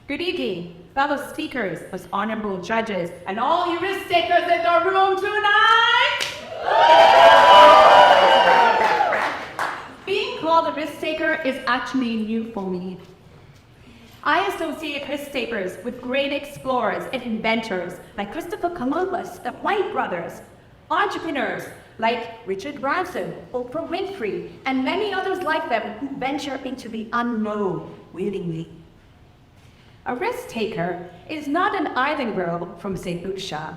Good evening, fellow speakers, most honorable judges, and all you risk takers in the room tonight! Being called a risk taker is actually new for me. I associate risk takers with great explorers and inventors like Christopher Columbus, the Wright brothers, entrepreneurs like Richard Branson, Oprah Winfrey, and many others like them who venture into the unknown willingly. A risk taker is not an island girl from St. Lucia.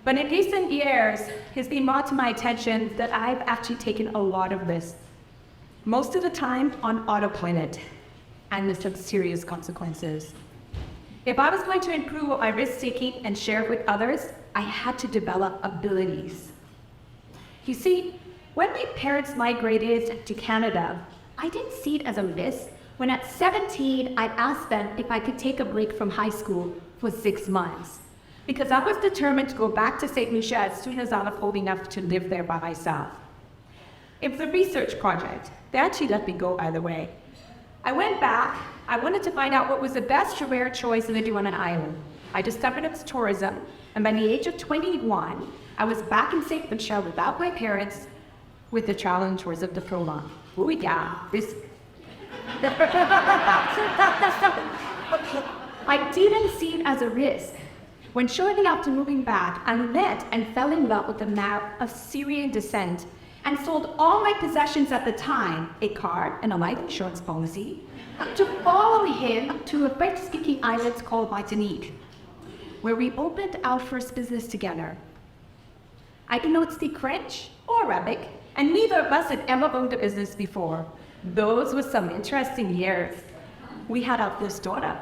But in recent years, it's been brought to my attention that I've actually taken a lot of risks, most of the time on autopilot, and with some serious consequences. If I was going to improve my risk-taking and share it with others, I had to develop abilities. You see, when my parents migrated to Canada, I didn't see it as a risk when at 17, I'd asked them if I could take a break from high school for 6 months, because I was determined to go back to St. Lucia as soon as I was old enough to live there by myself. It was a research project. They actually let me go either way. I went back. I wanted to find out what was the best career choice to do on an island. I discovered it was tourism, and by the age of 21, I was back in St. Lucia without my parents with the travel and tourism diploma. Oh yeah, this. I didn't see it as a risk. When shortly after moving back, I met and fell in love with a man of Syrian descent and sold all my possessions at the time, a car and a life insurance policy, to follow him to a French-speaking island called Martinique, where we opened our first business together. I do not speak French or Arabic, and neither of us had ever owned a business before. Those were some interesting years. We had our first daughter,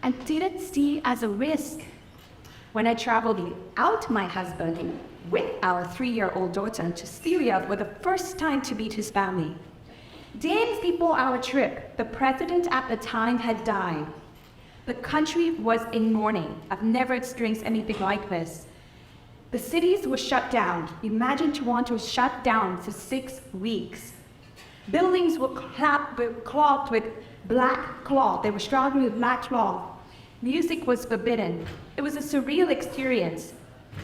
and didn't see it as a risk. When I traveled without my husband with our 3-year-old daughter to Syria for the first time to meet his family. Days before our trip, the president at the time had died. The country was in mourning. I've never experienced anything like this. The cities were shut down. Imagine Toronto shut down for 6 weeks. Buildings were clogged with black cloth. They were struggling with black cloth. Music was forbidden. It was a surreal experience.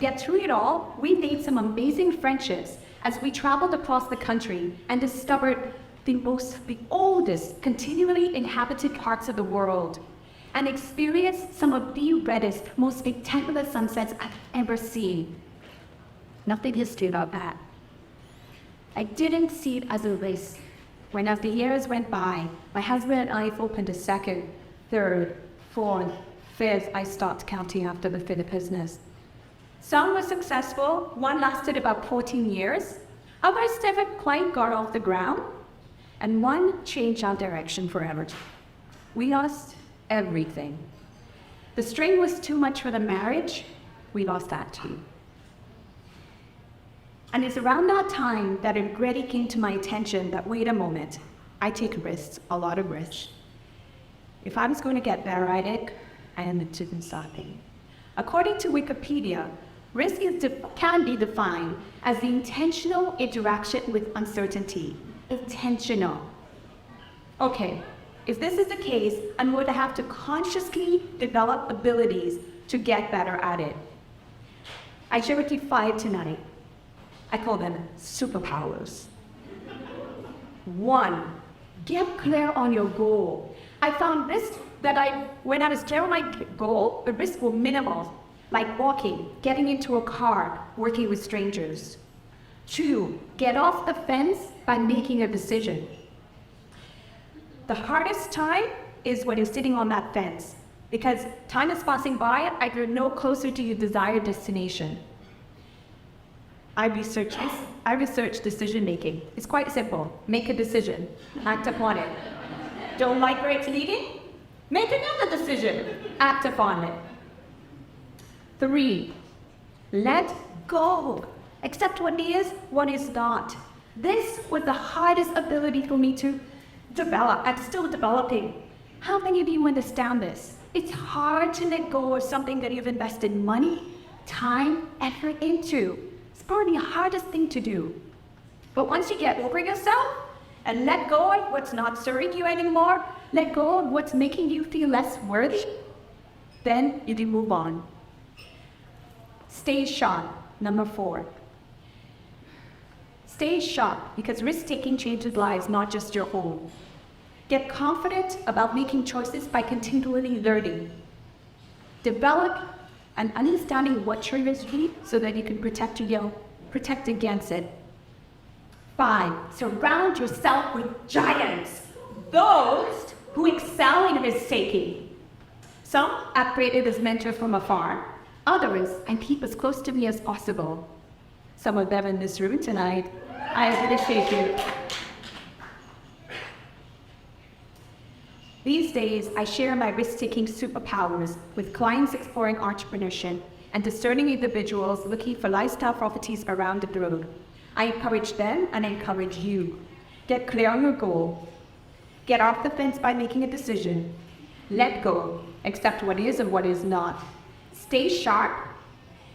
Yet through it all, we made some amazing friendships as we traveled across the country and discovered the oldest, continually inhabited parts of the world, and experienced some of the reddest, most spectacular sunsets I've ever seen. Nothing history about that. I didn't see it as a risk. When as the years went by, my husband and I opened a second, third, fourth, fifth, I stopped counting after the fifth business. Some were successful, one lasted about 14 years, others never quite got off the ground, and one changed our direction forever. We lost everything. The strain was too much for the marriage, we lost that too. And it's around that time that it really came to my attention that, wait a moment, I take risks, a lot of risks. If I was going to get better at it, I am to stopping. According to Wikipedia, risk can be defined as the intentional interaction with uncertainty. Intentional. Okay, if this is the case, I'm going to have to consciously develop abilities to get better at it. I share with you 5 tonight. I call them superpowers. 1, get clear on your goal. I found this that when I was clear on my goal, the risks were minimal, like walking, getting into a car, working with strangers. 2, get off the fence by making a decision. The hardest time is when you're sitting on that fence, because time is passing by and you're no closer to your desired destination. I research decision making. It's quite simple. Make a decision, act upon it. Don't like where it's leading? Make another decision, act upon it. 3, let go. Accept what is, what is not. This was the hardest ability for me to develop. I'm still developing. How many of you understand this? It's hard to let go of something that you've invested money, time, effort into. It's probably the hardest thing to do. But once you get over yourself and let go of what's not serving you anymore, Let go of what's making you feel less worthy. Then you do move on. Stay sharp. Number 4. Stay sharp because risk-taking changes lives, not just your own. Get confident about making choices by continually learning. Develop an understanding of what triggers you so that you can protect against it. 5. Surround yourself with giants, those who excel in risk-taking. Some I've created as mentors from afar. Others I keep as close to me as possible. Some of them in this room tonight. I appreciate you. These days, I share my risk-taking superpowers with clients exploring entrepreneurship and discerning individuals looking for lifestyle properties around the globe. I encourage them and I encourage you. Get clear on your goal. Get off the fence by making a decision. Let go. Accept what is and what is not. Stay sharp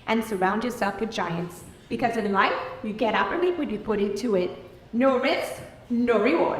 and surround yourself with giants. Because in life, you get up early when you put into it. No risk, no reward.